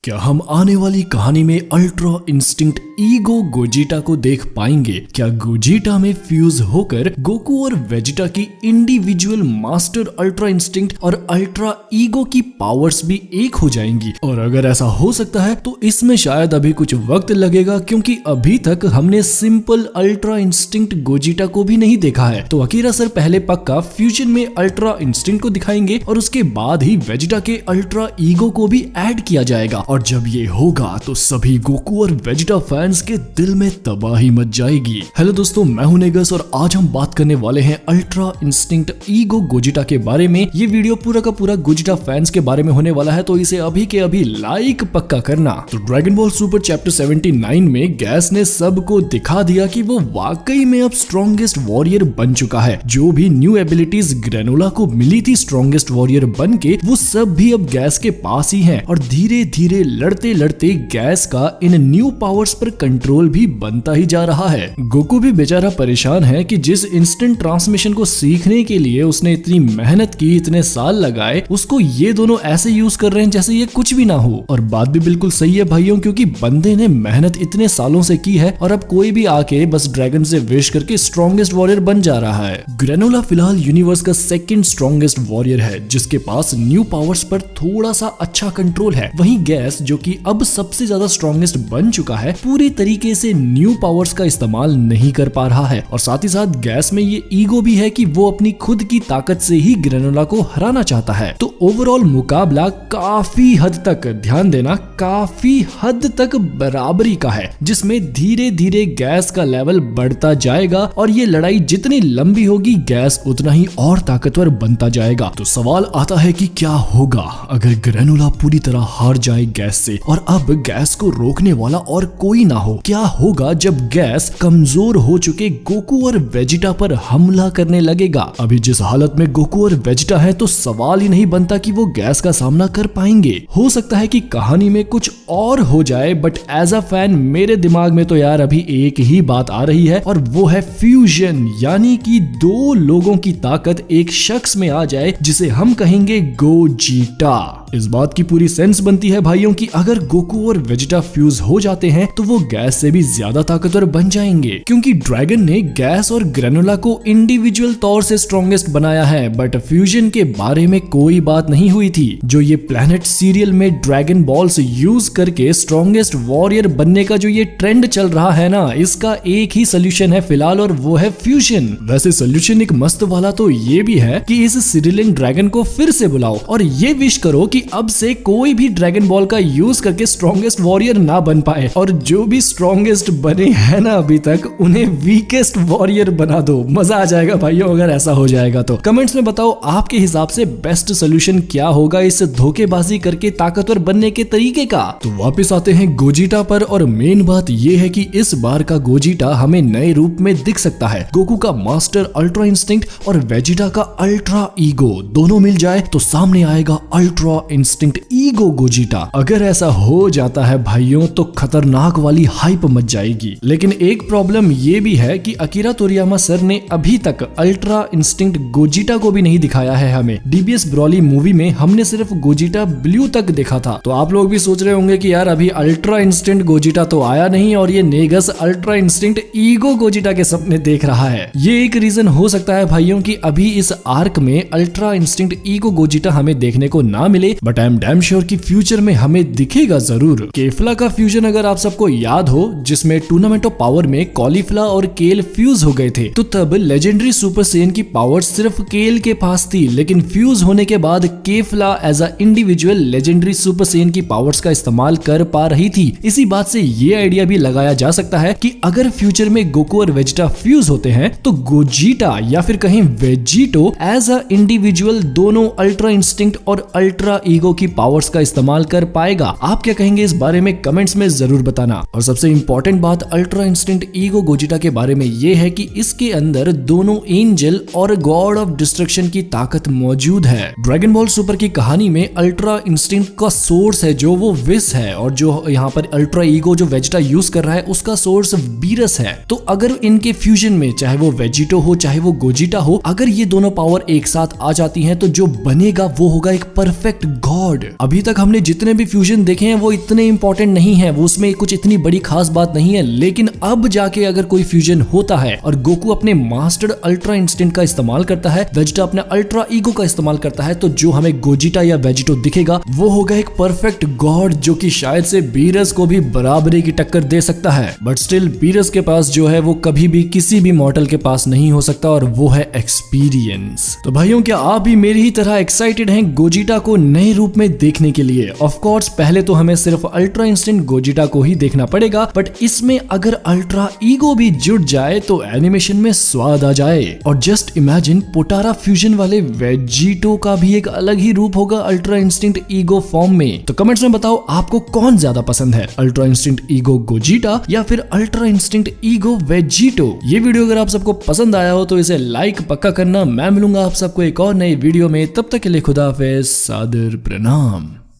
क्या हम आने वाली कहानी में अल्ट्रा इंस्टिंक्ट ईगो गोजिटा को देख पाएंगे? क्या गोजिटा में फ्यूज होकर गोकू और वेजिटा की इंडिविजुअल मास्टर अल्ट्रा इंस्टिंक्ट और अल्ट्रा ईगो की पावर्स भी एक हो जाएंगी? और अगर ऐसा हो सकता है तो इसमें शायद अभी कुछ वक्त लगेगा, क्योंकि अभी तक हमने सिंपल अल्ट्रा इंस्टिंक्ट गोजिटा को भी नहीं देखा है। तो अकीरा सर पहले पक्का फ्यूजन में अल्ट्रा इंस्टिंक्ट को दिखाएंगे और उसके बाद ही वेजिटा के अल्ट्रा ईगो को भी ऐड किया जाएगा। और जब ये होगा तो सभी गोकू और वेजिटा फैंस के दिल में तबाही मच जाएगी। हेलो दोस्तों, मैं हूं नेगस और आज हम बात करने वाले हैं अल्ट्रा इंस्टिंक्ट ईगो गोजिटा के बारे में। ये वीडियो पूरा का पूरा गोजिटा फैंस के बारे में होने वाला है, तो इसे अभी के अभी लाइक पक्का करना। तो ड्रैगन बॉल सुपर चैप्टर 79 में गैस ने सबको दिखा दिया कि वो वाकई में अब स्ट्रॉन्गेस्ट वॉरियर बन चुका है। जो भी न्यू एबिलिटीज ग्रेनोला को मिली थी स्ट्रॉन्गेस्ट वॉरियर बन के, वो सब भी अब गैस के पास ही है। और धीरे धीरे लड़ते लड़ते गैस का इन न्यू पावर्स पर कंट्रोल भी बनता ही जा रहा है। गोकू भी बेचारा परेशान है कि जिस इंस्टेंट ट्रांसमिशन को सीखने के लिए उसने इतनी मेहनत की, इतने साल लगाए, उसको ये दोनों ऐसे यूज कर रहे हैं जैसे ये कुछ भी ना हो। और बात भी बिल्कुल सही है भाइयों, क्योंकि बंदे ने मेहनत इतने सालों से की है और अब कोई भी आके बस ड्रैगन से विश करके स्ट्रॉन्गेस्ट वॉरियर बन जा रहा है। ग्रेनोला फिलहाल यूनिवर्स का सेकंड स्ट्रॉन्गेस्ट वॉरियर है, जिसके पास न्यू पावर्स पर थोड़ा सा अच्छा कंट्रोल है। वहीं गैस, जो कि अब सबसे ज्यादा स्ट्रॉन्गेस्ट बन चुका है, पूरी तरीके से न्यू पावर्स का इस्तेमाल नहीं कर पा रहा है। और साथ ही साथ गैस में ये ईगो भी है कि वो अपनी खुद की ताकत से ही ग्रेनोला को हराना चाहता है। तो ओवरऑल मुकाबला काफी हद तक, ध्यान देना, काफी हद तक बराबरी का है, जिसमें धीरे धीरे गैस का लेवल बढ़ता जाएगा और ये लड़ाई जितनी लंबी होगी गैस उतना ही और ताकतवर बनता जाएगा। तो सवाल आता है कि क्या होगा अगर ग्रेनोला पूरी तरह हार जाए गैस से और अब गैस को रोकने वाला और कोई ना हो? क्या होगा जब गैस कमजोर हो चुके गोकू और वेजिटा पर हमला करने लगेगा? अभी जिस हालत में गोकू और वेजिटा है तो सवाल ही नहीं बनता कि वो गैस का सामना कर पाएंगे। हो सकता है कि कहानी में कुछ और हो जाए, बट एज अ फैन मेरे दिमाग में तो यार अभी एक ही बात आ रही है और वो है फ्यूजन, यानी कि दो लोगों की ताकत एक शख्स में आ जाए जिसे हम कहेंगे गोजिटा। इस बात की पूरी सेंस बनती है भाइयों कि अगर गोकू और वेजिटा फ्यूज हो जाते हैं तो वो गैस से भी ज्यादा ताकतवर बन जाएंगे, क्योंकि ड्रैगन ने गैस और ग्रेनोला को इंडिविजुअल तौर से स्ट्रॉन्गेस्ट बनाया है, बट फ्यूजन के बारे में कोई बात नहीं हुई थी। जो ये प्लैनेट सीरियल में ड्रैगन बॉल्स यूज करके स्ट्रॉन्गेस्ट वॉरियर बनने का जो ये ट्रेंड चल रहा है ना, इसका एक ही सोल्यूशन है फिलहाल, और वो है फ्यूजन। वैसे सोल्यूशन एक मस्त वाला तो ये भी है कि इस सिरिलियन ड्रैगन को फिर से बुलाओ और ये विश करो कि अब से कोई भी ड्रैगन बॉल का यूज करके स्ट्रॉन्गेस्ट वॉरियर ना बन पाए, और जो भी स्ट्रॉन्गेस्ट बने हैं ना अभी तक, उन्हें वीकेस्ट वॉरियर बना दो। मजा आ जाएगा भाइयों अगर ऐसा हो जाएगा तो। कमेंट्स में बताओ आपके हिसाब से बेस्ट सोल्यूशन क्या होगा इस धोखेबाजी करके ताकतवर बनने के तरीके का। तो वापस आते हैं गोजिटा पर, और मेन बात ये है कि इस बार का गोजिटा हमें नए रूप में दिख सकता है। गोकू का मास्टर अल्ट्रा इंस्टिंक्ट और वेजिटा का अल्ट्रा ईगो दोनों मिल जाए तो सामने आएगा अल्ट्रा इंस्टिंक्ट ईगो गोजिटा। अगर ऐसा हो जाता है भाइयों तो खतरनाक वाली हाइप मच जाएगी। लेकिन एक प्रॉब्लम ये भी है कि अकीरा तोरियामा सर ने अभी तक अल्ट्रा इंस्टिंक्ट गोजिटा को भी नहीं दिखाया है हमें। डीबीएस ब्रॉली मूवी में हमने सिर्फ गोजिटा ब्लू तक देखा था। तो आप लोग भी सोच रहे होंगे कि यार अभी अल्ट्रा इंस्टिंक्ट गोजिटा तो आया नहीं और ये नेगस अल्ट्रा इंस्टिंक्ट ईगो गोजिटा के सपने देख रहा है। ये एक रीजन हो सकता है भाइयों कि अभी इस आर्क में अल्ट्रा इंस्टिंक्ट ईगो गोजिटा हमें देखने को ना मिले, but I am damn sure कि फ्यूचर में हमें दिखेगा जरूर। केफला का फ्यूजन अगर आप सबको याद हो, जिसमें टूर्नामेंट ऑफ पावर में कॉलीफ्ला और केल फ्यूज हो गए थे, तो तब लेजेंडरी सुपर सेन की पावर सिर्फ केल के पास थी, लेकिन फ्यूज होने के बाद Kefla as a individual legendary super Saiyan की पावर्स का इस्तेमाल कर पा रही थी। इसी बात से ये आइडिया भी लगाया जा सकता है कि अगर फ्यूचर में गोकू और वेजिटा फ्यूज होते हैं तो गोजिटा या फिर कहीं वेजिटो एज अ इंडिविजुअल दोनों अल्ट्रा इंस्टिंक्ट और अल्ट्रा ईगो की पावर्स का इस्तेमाल कर पाएगा। आप क्या कहेंगे इस बारे में कमेंट्स में जरूर बताना। और सबसे इंपॉर्टेंट बात अल्ट्रा इंस्टिंक्ट ईगो गोजिटा के बारे में ये है कि इसके अंदर दोनों एंजल और गॉड ऑफ डिस्ट्रक्शन की ताकत मौजूद है। ड्रैगन बॉल सुपर की कहानी में अल्ट्रा इंस्टिंक्ट का सोर्स है जो वो विस है, और जो यहाँ पर अल्ट्रा ईगो जो वेजिटा यूज कर रहा है उसका सोर्स वीरस है। तो अगर इनके फ्यूजन में चाहे वो वेजिटो हो चाहे वो गोजिटा हो, अगर ये दोनों पावर एक साथ आ जाती हैं तो जो बनेगा वो होगा एक परफेक्ट गॉड। अभी तक हमने जितने भी फ्यूजन देखे हैं वो इतने इंपॉर्टेंट नहीं है, वो उसमें कुछ इतनी बड़ी खास बात नहीं है, लेकिन अब जाके अगर कोई फ्यूजन होता है और गोकू अपने मास्टर अल्ट्रा इंस्टिंक्ट का इस्तेमाल करता है, वेजिटा अपने अल्ट्रा ईगो का इस्तेमाल करता है, तो जो हमें गोजिटा या वेजिटो दिखेगा वो होगा एक परफेक्ट गॉड जो कि शायद से बीरस को भी बराबरी की टक्कर दे सकता है। बट स्टिल बीरस के पास जो है वो कभी भी किसी भी मॉडल के पास नहीं हो सकता, और वो है एक्सपीरियंस। तो भाइयों, क्या आप भी मेरी ही तरह एक्साइटेड हैं गोजिटा को नए रूप में देखने के लिए? ऑफ कोर्स पहले तो हमें सिर्फ अल्ट्रा इंस्टिंक्ट गोजिटा को ही देखना पड़ेगा, बट इसमें अगर अल्ट्रा ईगो भी जुड़ जाए तो एनिमेशन में स्वाद आ जाए। और जस्ट इमेजिन पोटारा फ्यूजन वाले वेजिटो का भी एक अलग ही रूप होगा अल्ट्रा इंस्टिंक्ट ईगो फॉर्म में। तो कमेंट्स में बताओ आपको कौन ज्यादा पसंद है, अल्ट्रा इंस्टिंक्ट ईगो गोजिटा या फिर अल्ट्रा इंस्टिंक्ट ईगो वेजिटो? ये वीडियो अगर आप सबको पसंद आया हो तो इसे लाइक पक्का करना। मैं मिलूंगा आप सबको एक और नई वीडियो में, तब तक के लिए खुदा हाफिज़, सादर प्रणाम।